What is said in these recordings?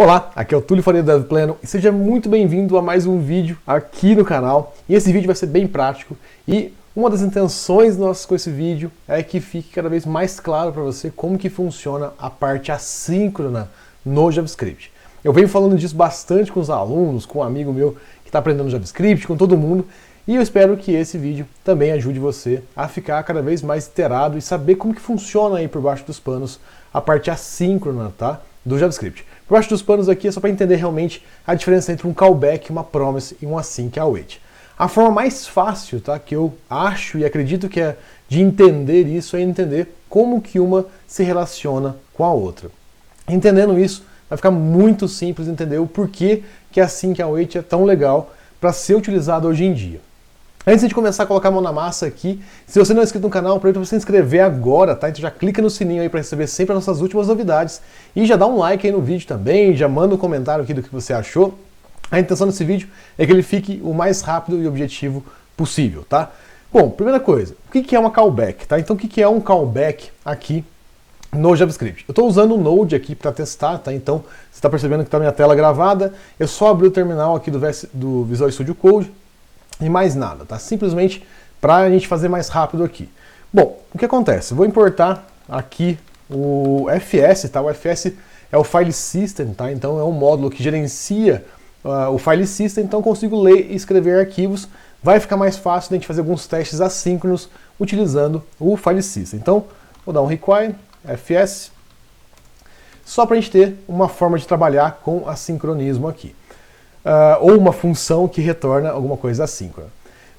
Olá, aqui é o Túlio Faria do DevPleno e seja muito bem-vindo a mais um vídeo aqui no canal. E esse vídeo vai ser bem prático e uma das intenções nossas com esse vídeo é que fique cada vez mais claro para você como que funciona a parte assíncrona no JavaScript. Eu venho falando disso bastante com os alunos, com um amigo meu que está aprendendo JavaScript, com todo mundo, e eu espero que esse vídeo também ajude você a ficar cada vez mais inteirado e saber como que funciona aí por baixo dos panos a parte assíncrona, tá, do JavaScript. Por baixo dos panos aqui é só para entender realmente a diferença entre um callback, uma promise e um async await. A forma mais fácil, tá, que eu acho e acredito que é de entender isso é entender como que uma se relaciona com a outra. Entendendo isso, vai ficar muito simples entender o porquê que async await é tão legal para ser utilizado hoje em dia. Antes de começar a colocar a mão na massa aqui, se você não é inscrito no canal, aproveita para você se inscrever agora, tá? Então já clica no sininho aí para receber sempre as nossas últimas novidades e já dá um like aí no vídeo também, já manda um comentário aqui do que você achou. A intenção desse vídeo é que ele fique o mais rápido e objetivo possível, tá? Bom, primeira coisa, o que é uma callback, tá? Então o que é um callback aqui no JavaScript? Eu estou usando o Node aqui para testar, tá? Então você está percebendo que está minha tela gravada, eu só abri o terminal aqui do Visual Studio Code, e mais nada, tá? Simplesmente para a gente fazer mais rápido aqui. Bom, o que acontece? Vou importar aqui o FS, tá? O FS é o File System, tá? Então é um módulo que gerencia o File System, então eu consigo ler e escrever arquivos. Vai ficar mais fácil de a gente fazer alguns testes assíncronos utilizando o File System. Então, vou dar um require, FS, só para a gente ter uma forma de trabalhar com assincronismo aqui. Ou uma função que retorna alguma coisa assíncrona.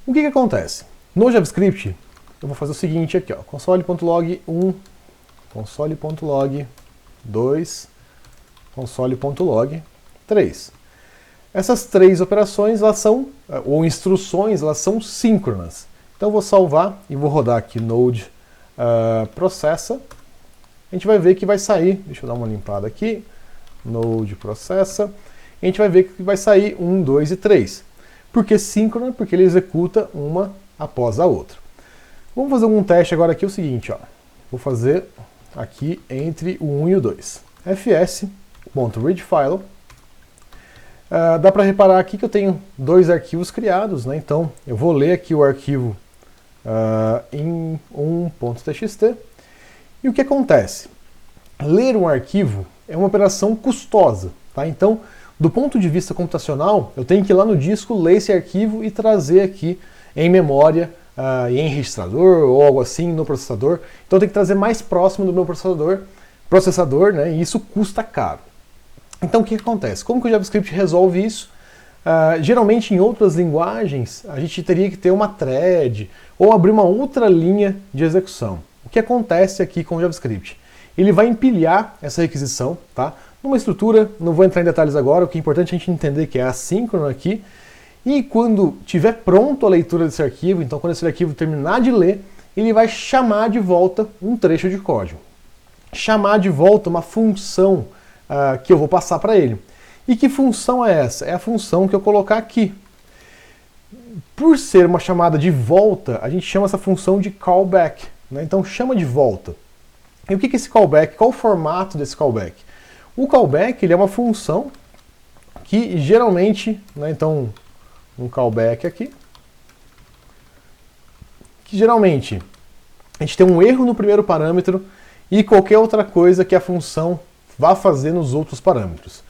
O que acontece? No JavaScript, eu vou fazer o seguinte aqui, ó, console.log 1, console.log 2, console.log 3. Essas três operações, elas são, ou instruções, elas são síncronas. Então eu vou salvar e vou rodar aqui node processa. A gente vai ver que vai sair, deixa eu dar uma limpada aqui, node processa. A gente vai ver que vai sair 1, 2 e 3. Por que síncrona? Porque ele executa uma após a outra. Vamos fazer um teste agora aqui, é o seguinte, ó. Vou fazer aqui entre o 1 e o 2. fs.readfile. Dá para reparar aqui que eu tenho dois arquivos criados, né? Então eu vou ler aqui o arquivo em 1.txt. E o que acontece? Ler um arquivo é uma operação custosa, tá? Então, do ponto de vista computacional, eu tenho que ir lá no disco, ler esse arquivo e trazer aqui em memória, em registrador ou algo assim no processador. Então eu tenho que trazer mais próximo do meu processador, né? E isso custa caro. Então o que acontece? Como que o JavaScript resolve isso? Geralmente em outras linguagens a gente teria que ter uma thread ou abrir uma outra linha de execução. O que acontece aqui com o JavaScript? Ele vai empilhar essa requisição, tá? Numa estrutura, não vou entrar em detalhes agora, o que é importante a gente entender que é assíncrono aqui, e quando tiver pronto a leitura desse arquivo, então quando esse arquivo terminar de ler, ele vai chamar de volta um trecho de código. Chamar de volta uma função que eu vou passar para ele. E que função é essa? É a função que eu colocar aqui. Por ser uma chamada de volta, a gente chama essa função de callback, né? Então chama de volta. E o que é esse callback? Qual o formato desse callback? O callback ele é uma função que geralmente, né, então um callback aqui, que geralmente a gente tem um erro no primeiro parâmetro e qualquer outra coisa que a função vá fazer nos outros parâmetros.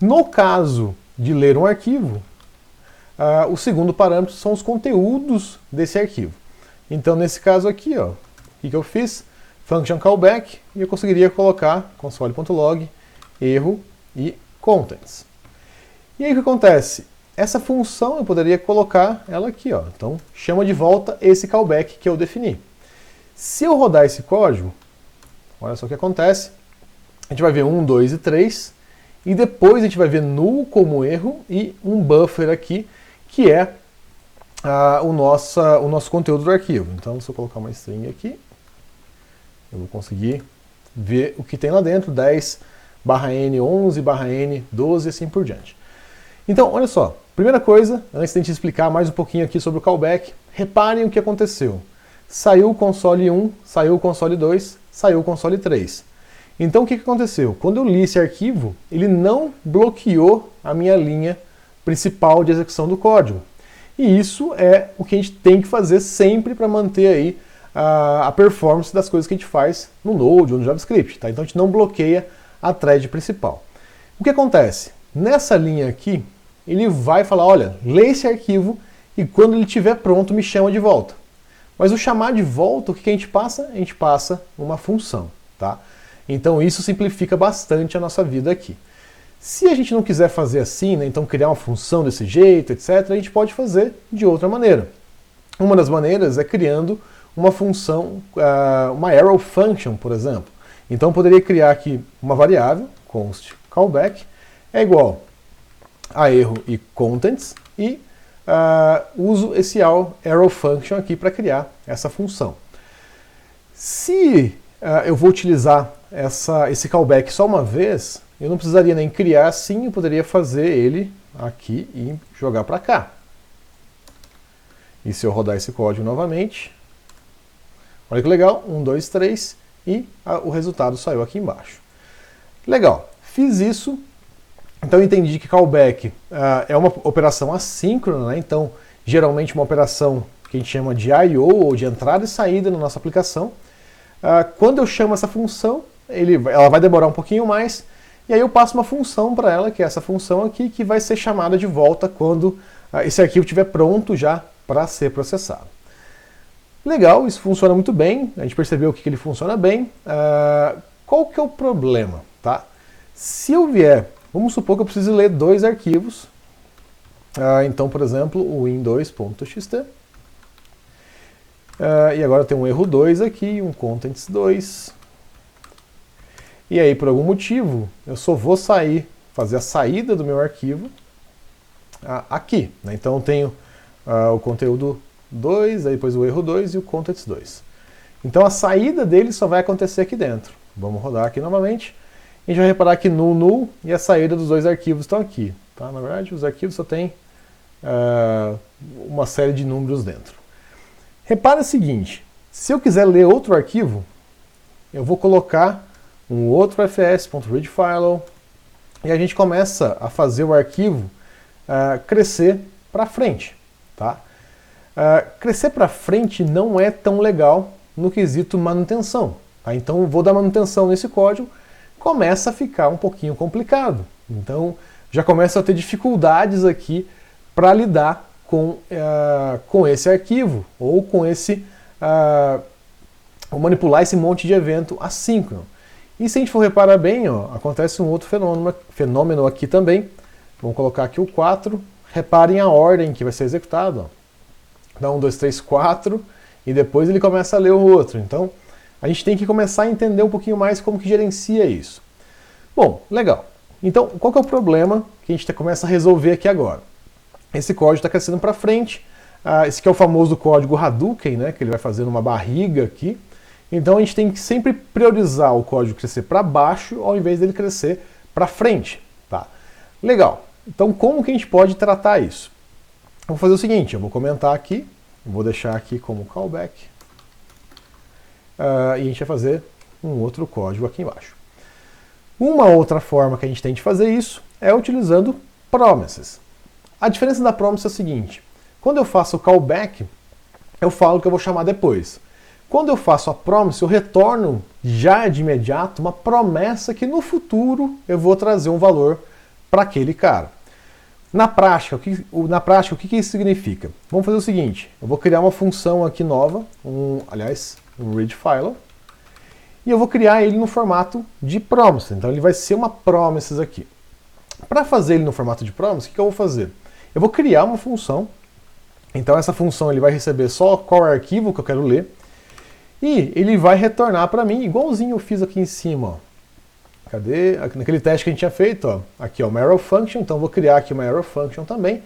No caso de ler um arquivo, o segundo parâmetro são os conteúdos desse arquivo. Então nesse caso aqui, ó, o que eu fiz? Function callback, e eu conseguiria colocar console.log erro e contents. E aí o que acontece? Essa função eu poderia colocar ela aqui, ó. Então chama de volta esse callback que eu defini. Se eu rodar esse código, olha só o que acontece. A gente vai ver 1, 2 e 3, e depois a gente vai ver null como erro e um buffer aqui, que é o nosso conteúdo do arquivo. Então se eu colocar uma string aqui, eu vou conseguir ver o que tem lá dentro, 10/n, 11/n, 12 e assim por diante. Então, olha só, primeira coisa, antes de a gente explicar mais um pouquinho aqui sobre o callback, reparem o que aconteceu. Saiu o console 1, saiu o console 2, saiu o console 3. Então o que aconteceu? Quando eu li esse arquivo, ele não bloqueou a minha linha principal de execução do código. E isso é o que a gente tem que fazer sempre para manter aí a performance das coisas que a gente faz no Node ou no JavaScript. Tá? Então a gente não bloqueia a thread principal. O que acontece? Nessa linha aqui, ele vai falar, olha, lê esse arquivo e quando ele estiver pronto me chama de volta. Mas o chamar de volta, o que a gente passa? A gente passa uma função. Tá? Então isso simplifica bastante a nossa vida aqui. Se a gente não quiser fazer assim, né, então criar uma função desse jeito, etc., a gente pode fazer de outra maneira. Uma das maneiras é criando uma função, uma arrow function, por exemplo. Então eu poderia criar aqui uma variável, const callback, é igual a erro e contents, e uso esse arrow function aqui para criar essa função. Se eu vou utilizar esse callback só uma vez, eu não precisaria nem criar assim, eu poderia fazer ele aqui e jogar para cá. E se eu rodar esse código novamente, olha que legal, 1, 2, 3, e o resultado saiu aqui embaixo. Legal, fiz isso, então eu entendi que callback é uma operação assíncrona, né? Então geralmente uma operação que a gente chama de I/O, ou de entrada e saída na nossa aplicação. Quando eu chamo essa função, ela vai demorar um pouquinho mais, e aí eu passo uma função para ela, que é essa função aqui, que vai ser chamada de volta quando esse arquivo estiver pronto já para ser processado. Legal, isso funciona muito bem, a gente percebeu que ele funciona bem. Qual que é o problema? Tá? Se eu vier, vamos supor que eu preciso ler dois arquivos, então, por exemplo, o win2.txt, e agora tem um erro 2 aqui, um contents 2, e aí por algum motivo eu só vou fazer a saída do meu arquivo aqui, né? Então eu tenho o conteúdo 2, aí depois o erro 2 e o contents 2. Então a saída dele só vai acontecer aqui dentro. Vamos rodar aqui novamente. A gente vai reparar que null e a saída dos dois arquivos estão aqui. Tá? Na verdade, os arquivos só tem uma série de números dentro. Repara o seguinte, se eu quiser ler outro arquivo, eu vou colocar um outro fs.readfile e a gente começa a fazer o arquivo crescer para frente. Tá? Crescer para frente não é tão legal no quesito manutenção. Tá? Então eu vou dar manutenção nesse código, começa a ficar um pouquinho complicado. Então já começa a ter dificuldades aqui para lidar com esse arquivo, ou com ou manipular esse monte de evento assíncrono. E se a gente for reparar bem, ó, acontece um outro fenômeno aqui também. Vamos colocar aqui o 4, reparem a ordem que vai ser executado. Ó. Dá 1, 2, 3, 4, e depois ele começa a ler o outro. Então a gente tem que começar a entender um pouquinho mais como que gerencia isso. Bom, legal. Então qual que é o problema que a gente começa a resolver aqui agora? Esse código está crescendo para frente, esse aqui é o famoso código Hadouken, né, que ele vai fazer uma barriga aqui. Então a gente tem que sempre priorizar o código crescer para baixo ao invés dele crescer para frente. Tá? Legal, então como que a gente pode tratar isso? Eu vou fazer o seguinte, eu vou comentar aqui, vou deixar aqui como callback, e a gente vai fazer um outro código aqui embaixo. Uma outra forma que a gente tem de fazer isso é utilizando promises. A diferença da promise é o seguinte, quando eu faço o callback, eu falo que eu vou chamar depois. Quando eu faço a promise, eu retorno já de imediato uma promessa que no futuro eu vou trazer um valor para aquele cara. Na prática, o que isso significa? Vamos fazer o seguinte, eu vou criar uma função aqui nova, um readfile, e eu vou criar ele no formato de promise. Então ele vai ser uma promises aqui. Para fazer ele no formato de promise, o que eu vou fazer? Eu vou criar uma função, então essa função ele vai receber só qual arquivo que eu quero ler, e ele vai retornar para mim, igualzinho eu fiz aqui em cima. Ó. Cadê? Naquele teste que a gente tinha feito, ó. Aqui ó, uma arrow function, então eu vou criar aqui uma arrow function também,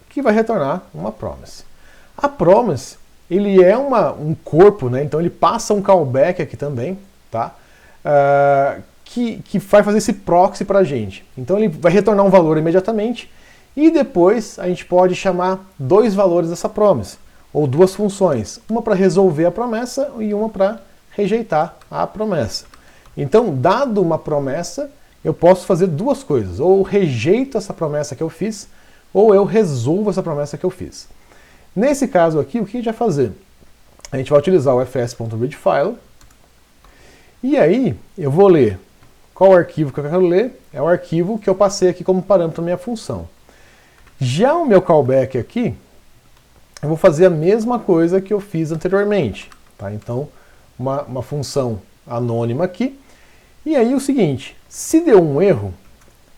que vai retornar uma promise. A promise, ele é um corpo, né? Então ele passa um callback aqui também, tá? Que vai fazer esse proxy para a gente. Então ele vai retornar um valor imediatamente, e depois a gente pode chamar dois valores dessa promise, ou duas funções, uma para resolver a promessa e uma para rejeitar a promessa. Então, dado uma promessa, eu posso fazer duas coisas. Ou eu rejeito essa promessa que eu fiz, ou eu resolvo essa promessa que eu fiz. Nesse caso aqui, o que a gente vai fazer? A gente vai utilizar o fs.readFile, e aí eu vou ler qual arquivo que eu quero ler, é o arquivo que eu passei aqui como parâmetro da minha função. Já o meu callback aqui, eu vou fazer a mesma coisa que eu fiz anteriormente. Tá? Então, uma função anônima aqui. E aí o seguinte, se deu um erro,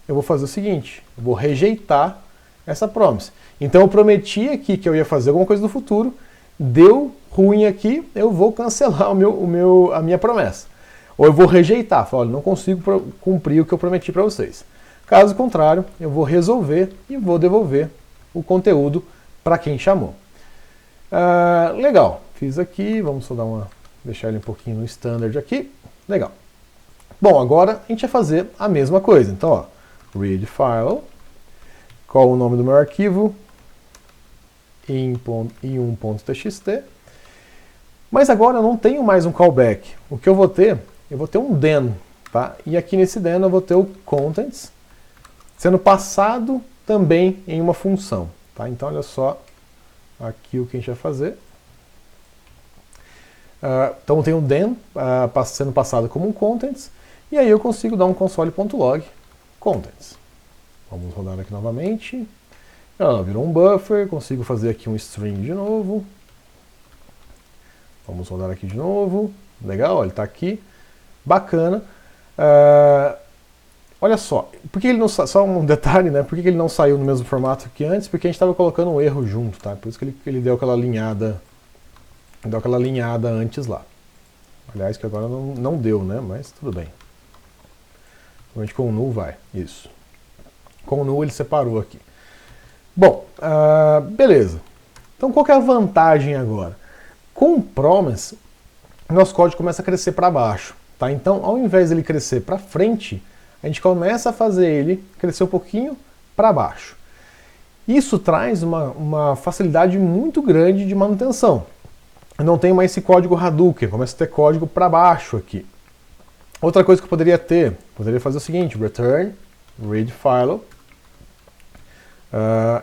eu vou fazer o seguinte, eu vou rejeitar essa promise. Então eu prometi aqui que eu ia fazer alguma coisa no futuro, deu ruim aqui, eu vou cancelar a minha promessa. Ou eu vou rejeitar, falar, olha, não consigo cumprir o que eu prometi para vocês. Caso contrário, eu vou resolver e vou devolver o conteúdo para quem chamou. Legal, fiz aqui, vamos só deixar ele um pouquinho no standard aqui. Legal. Bom, agora a gente vai fazer a mesma coisa. Então, ó, read file, qual o nome do meu arquivo? in1.txt. Mas agora eu não tenho mais um callback. O que eu vou ter? Eu vou ter um then, tá? E aqui nesse then eu vou ter o contents sendo passado também em uma função, tá? Então olha só aqui o que a gente vai fazer. Então tem um then sendo passado como um contents, e aí eu consigo dar um console.log contents. Vamos rodar aqui novamente. Virou um buffer, consigo fazer aqui um string de novo. Vamos rodar aqui de novo. Legal, ele está aqui. Bacana. Olha só, por que ele não só um detalhe, né? Por que ele não saiu no mesmo formato que antes? Porque a gente estava colocando um erro junto, tá? Por isso que ele deu aquela alinhada antes lá. Aliás, que agora não deu, né? Mas tudo bem. Provavelmente com o null vai. Isso. Com o null ele separou aqui. Bom, beleza. Então qual que é a vantagem agora? Com o promise, nosso código começa a crescer para baixo. Tá? Então, ao invés de ele crescer para frente, a gente começa a fazer ele crescer um pouquinho para baixo. Isso traz uma facilidade muito grande de manutenção. Eu não tenho mais esse código Hadouken, começa a ter código para baixo aqui. Outra coisa que eu poderia fazer o seguinte, return read file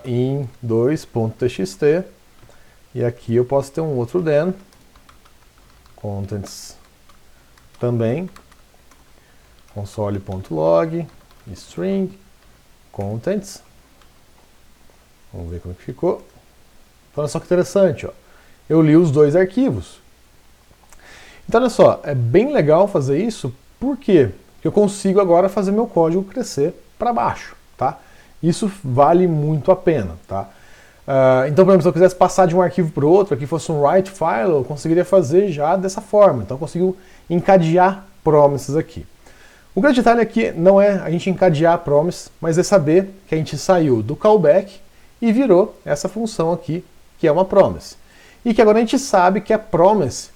in 2.txt, e aqui eu posso ter um outro then, contents também, console.log, string, contents. Vamos ver como que ficou. Então olha só que interessante, ó. Eu li os dois arquivos. Então olha só, é bem legal fazer isso, por quê? Porque eu consigo agora fazer meu código crescer para baixo, tá? Isso vale muito a pena, tá? Então, por exemplo, se eu quisesse passar de um arquivo para o outro, aqui fosse um write file, eu conseguiria fazer já dessa forma. Então eu consigo encadear promises aqui. O grande detalhe aqui não é a gente encadear a promise, mas é saber que a gente saiu do callback e virou essa função aqui, que é uma promise. E que agora a gente sabe que a promise,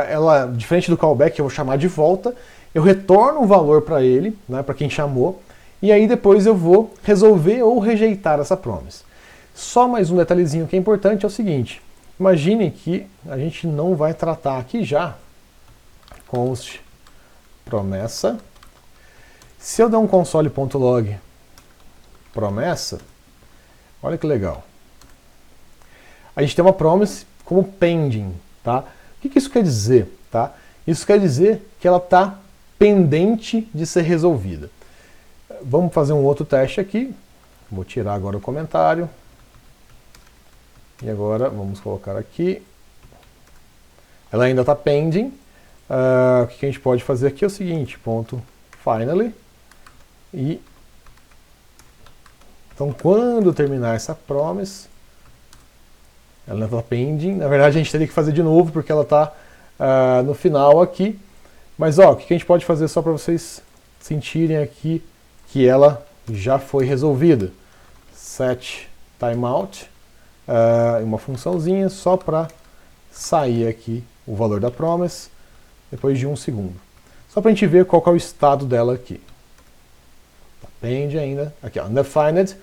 ela, diferente do callback, eu vou chamar de volta, eu retorno um valor para ele, né, para quem chamou, e aí depois eu vou resolver ou rejeitar essa promise. Só mais um detalhezinho que é importante é o seguinte, imaginem que a gente não vai tratar aqui já const promessa. Se eu der um console.log promessa, olha que legal. A gente tem uma promise como pending, tá? O que isso quer dizer, tá? Isso quer dizer que ela está pendente de ser resolvida. Vamos fazer um outro teste aqui. Vou tirar agora o comentário. E agora vamos colocar aqui. Ela ainda está pending. O que a gente pode fazer aqui é o seguinte, ponto finally. E então quando terminar essa promise, ela está pending. Na verdade a gente teria que fazer de novo porque ela está no final aqui. Mas ó, o que a gente pode fazer só para vocês sentirem aqui que ela já foi resolvida. Set timeout, uma funçãozinha só para sair aqui o valor da promise depois de 1 segundo. Só para a gente ver qual que é o estado dela aqui. Pende ainda, aqui ó, undefined,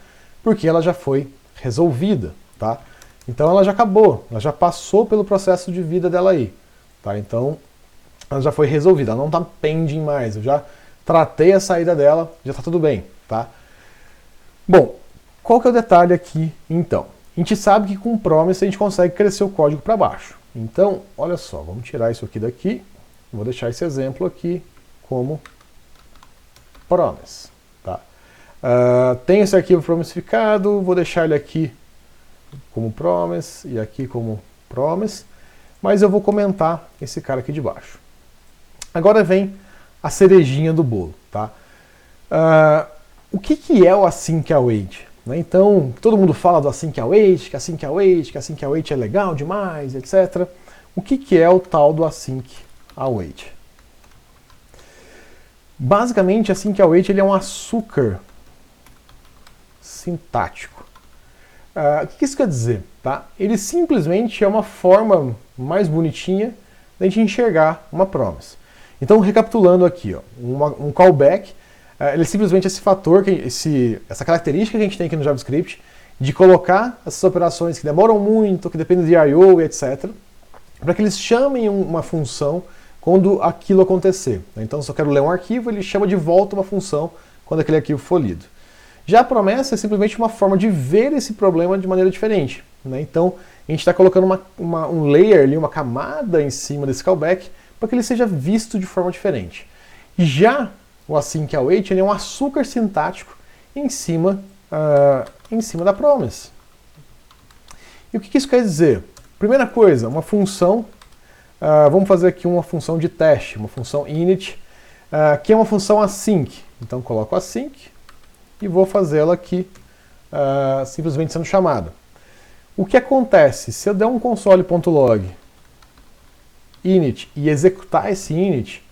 porque ela já foi resolvida, tá? Então ela já acabou, ela já passou pelo processo de vida dela aí, tá? Então ela já foi resolvida, ela não está pending mais, eu já tratei a saída dela, já está tudo bem, tá? Bom, qual que é o detalhe aqui, então? A gente sabe que com promise a gente consegue crescer o código para baixo. Então, olha só, vamos tirar isso aqui daqui, vou deixar esse exemplo aqui como promise, tá? Tem esse arquivo promisificado, vou deixar ele aqui como promise e aqui como promise, mas eu vou comentar esse cara aqui de baixo. Agora vem a cerejinha do bolo, tá? O que é o async await? Né? Então, todo mundo fala do async await, que async await, que async await é legal demais, etc. O que é o tal do async await? Basicamente, async await ele é um açúcar sintático. O que isso quer dizer? Tá? Ele simplesmente é uma forma mais bonitinha da gente enxergar uma promise. Então, recapitulando aqui, ó, um callback, ele é simplesmente esse fator, essa característica que a gente tem aqui no JavaScript, de colocar essas operações que demoram muito, que dependem de I/O e etc., para que eles chamem uma função quando aquilo acontecer. Então, se eu quero ler um arquivo, ele chama de volta uma função quando aquele arquivo for lido. Já a promessa é simplesmente uma forma de ver esse problema de maneira diferente. Né? Então, a gente está colocando um layer ali, uma camada em cima desse callback, para que ele seja visto de forma diferente. Já o async await ele é um açúcar sintático em cima da promise. E o que isso quer dizer? Primeira coisa, uma função, vamos fazer aqui uma função de teste, uma função init, que é uma função async. Então coloco async e vou fazê-la aqui simplesmente sendo chamada. O que acontece? Se eu der um console.log init e executar esse init,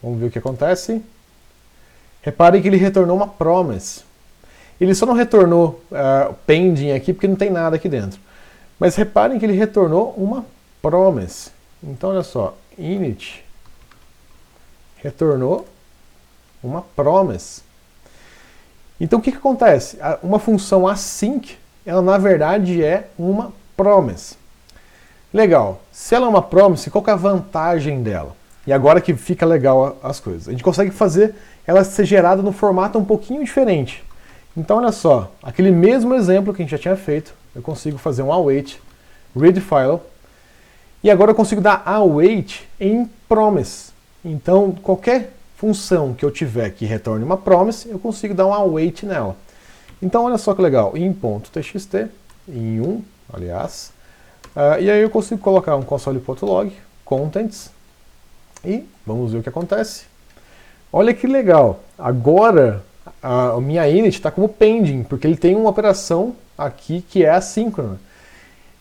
vamos ver o que acontece. Reparem que ele retornou uma promise. Ele só não retornou pending aqui porque não tem nada aqui dentro. Mas reparem que ele retornou uma promise. Então olha só, init retornou uma promise. Então o que acontece? Uma função async, ela na verdade é uma promise. Legal. Se ela é uma promise, qual que é a vantagem dela? E agora que fica legal as coisas. A gente consegue fazer ela ser gerada no formato um pouquinho diferente. Então olha só, aquele mesmo exemplo que a gente já tinha feito, eu consigo fazer um await read file, e agora eu consigo dar await em promise. Então qualquer função que eu tiver que retorne uma promise, eu consigo dar um await nela. Então olha só que legal, in.txt, in1, aliás, e aí eu consigo colocar um console.log, contents, e vamos ver o que acontece. Olha que legal, agora a minha init está como pending, porque ele tem uma operação aqui que é assíncrona.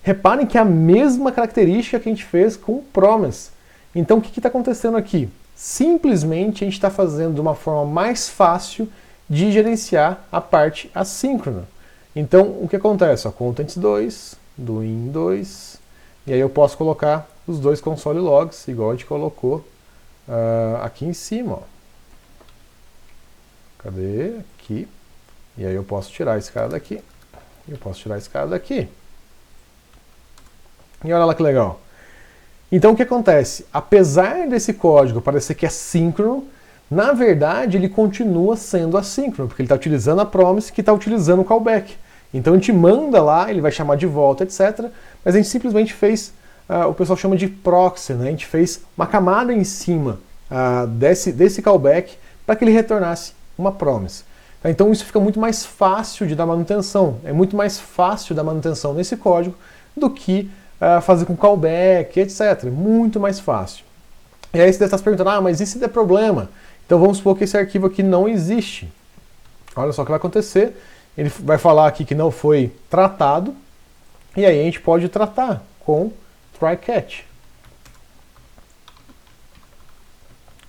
Reparem que é a mesma característica que a gente fez com o promise. Então o que está acontecendo aqui? Simplesmente a gente está fazendo de uma forma mais fácil de gerenciar a parte assíncrona. Então o que acontece? Contents2, do in2, e aí eu posso colocar os dois console logs, igual a gente colocou aqui em cima. Ó. Cadê? Aqui. E aí eu posso tirar esse cara daqui. E eu posso tirar esse cara daqui. E olha lá que legal. Então o que acontece? Apesar desse código parecer que é síncrono, na verdade ele continua sendo assíncrono, porque ele está utilizando a promise que está utilizando o callback. Então a gente manda lá, ele vai chamar de volta, etc. Mas a gente simplesmente fez, o pessoal chama de proxy, né? A gente fez uma camada em cima desse callback para que ele retornasse uma promise. Então isso fica muito mais fácil de dar manutenção. É muito mais fácil dar manutenção nesse código do que fazer com callback, etc. Muito mais fácil. E aí você deve estar se perguntando, mas e se der problema? Então vamos supor que esse arquivo aqui não existe. Olha só o que vai acontecer. Ele vai falar aqui que não foi tratado. E aí a gente pode tratar com try-catch.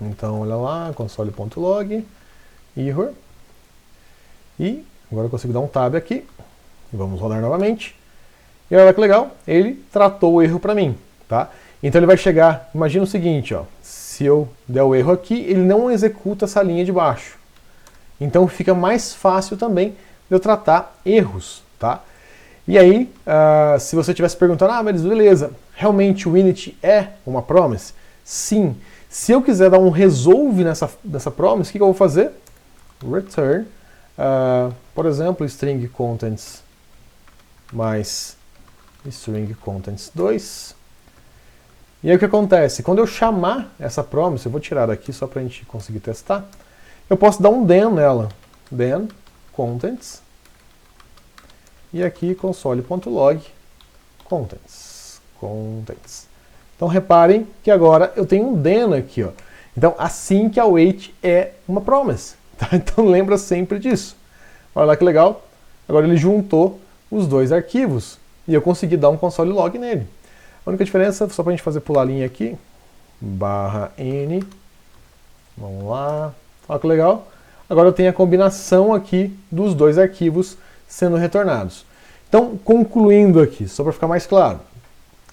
Então olha lá, console.log, error. E agora eu consigo dar um tab aqui. Vamos rodar novamente. E olha que legal, ele tratou o erro para mim, tá? Então ele vai chegar, imagina o seguinte, ó, se eu der o erro aqui, ele não executa essa linha de baixo. Então fica mais fácil também de eu tratar erros, tá? E aí, se você estivesse perguntando, mas beleza, realmente o init é uma promise? Sim. Se eu quiser dar um resolve nessa promise, o que eu vou fazer? Return, por exemplo, string contents mais string contents 2. E aí o que acontece? Quando eu chamar essa promise, eu vou tirar daqui só para a gente conseguir testar, eu posso dar um then nela. Then contents. E aqui console.log contents. Então reparem que agora eu tenho um then aqui, ó. Então assim que await é uma promise. Tá? Então lembra sempre disso. Olha lá que legal. Agora ele juntou os dois arquivos e eu consegui dar um console log nele. A única diferença, só para a gente fazer pular a linha aqui, /n, vamos lá, olha que legal. Agora eu tenho a combinação aqui dos dois arquivos sendo retornados. Então, concluindo aqui, só para ficar mais claro,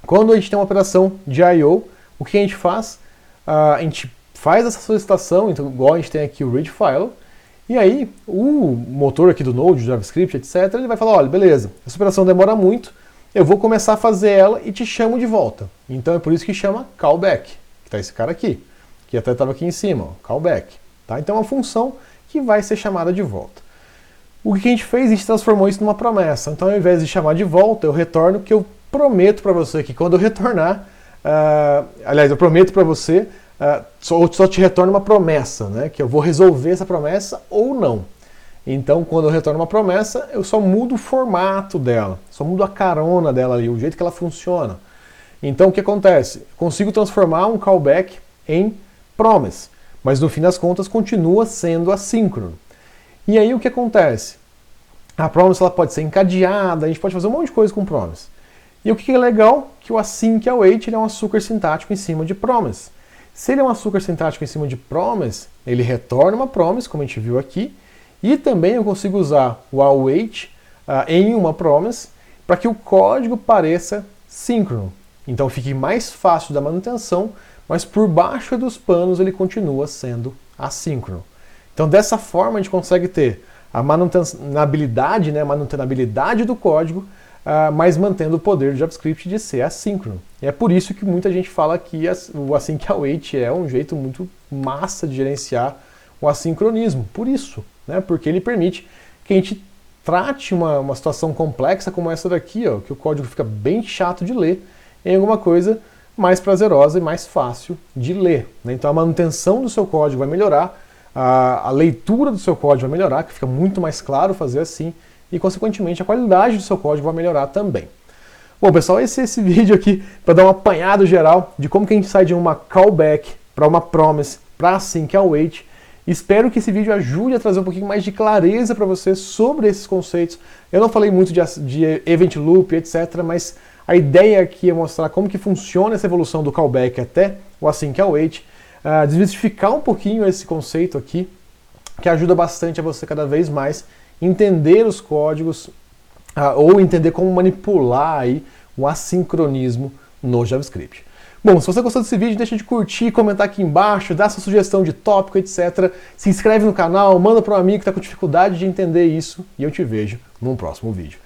quando a gente tem uma operação de I/O, o que a gente faz? A gente faz essa solicitação, então igual a gente tem aqui o read file, e aí o motor aqui do Node, do JavaScript, etc., ele vai falar, olha, beleza, essa operação demora muito, eu vou começar a fazer ela e te chamo de volta. Então é por isso que chama callback, que está esse cara aqui, que até estava aqui em cima, ó, callback. Tá? Então é uma função que vai ser chamada de volta. O que a gente fez? A gente transformou isso numa promessa. Então ao invés de chamar de volta, eu retorno que eu prometo para você que quando eu retornar, aliás, eu prometo para você, só te retorno uma promessa, né? Que eu vou resolver essa promessa ou não. Então, quando eu retorno uma promessa, eu só mudo o formato dela, só mudo a carona dela ali, o jeito que ela funciona. Então, o que acontece? Consigo transformar um callback em promise, mas no fim das contas continua sendo assíncrono. E aí o que acontece? A promise ela pode ser encadeada, a gente pode fazer um monte de coisa com promise. E o que é legal? Que o async await ele é um açúcar sintático em cima de promise. Se ele é um açúcar sintático em cima de promise, ele retorna uma promise, como a gente viu aqui, e também eu consigo usar o await em uma promise para que o código pareça síncrono. Então fique mais fácil da manutenção, mas por baixo dos panos ele continua sendo assíncrono. Então dessa forma a gente consegue ter a manutenabilidade, né, a manutenabilidade do código, mas mantendo o poder do JavaScript de ser assíncrono. E é por isso que muita gente fala que o async await é um jeito muito massa de gerenciar o assincronismo. Por isso, né, porque ele permite que a gente trate uma situação complexa como essa daqui, ó, que o código fica bem chato de ler, em alguma coisa mais prazerosa e mais fácil de ler. Né? Então a manutenção do seu código vai melhorar, a leitura do seu código vai melhorar, que fica muito mais claro fazer assim, e consequentemente a qualidade do seu código vai melhorar também. Bom pessoal, esse é esse vídeo aqui para dar um apanhado geral de como que a gente sai de uma callback para uma promise para async await. Espero que esse vídeo ajude a trazer um pouquinho mais de clareza para você sobre esses conceitos. Eu não falei muito de event loop, etc., mas a ideia aqui é mostrar como que funciona essa evolução do callback até o async await, desmistificar um pouquinho esse conceito aqui, que ajuda bastante a você cada vez mais entender os códigos ou entender como manipular aí o assincronismo no JavaScript. Bom, se você gostou desse vídeo, deixa de curtir, comentar aqui embaixo, dá sua sugestão de tópico, etc. Se inscreve no canal, manda para um amigo que está com dificuldade de entender isso e eu te vejo num próximo vídeo.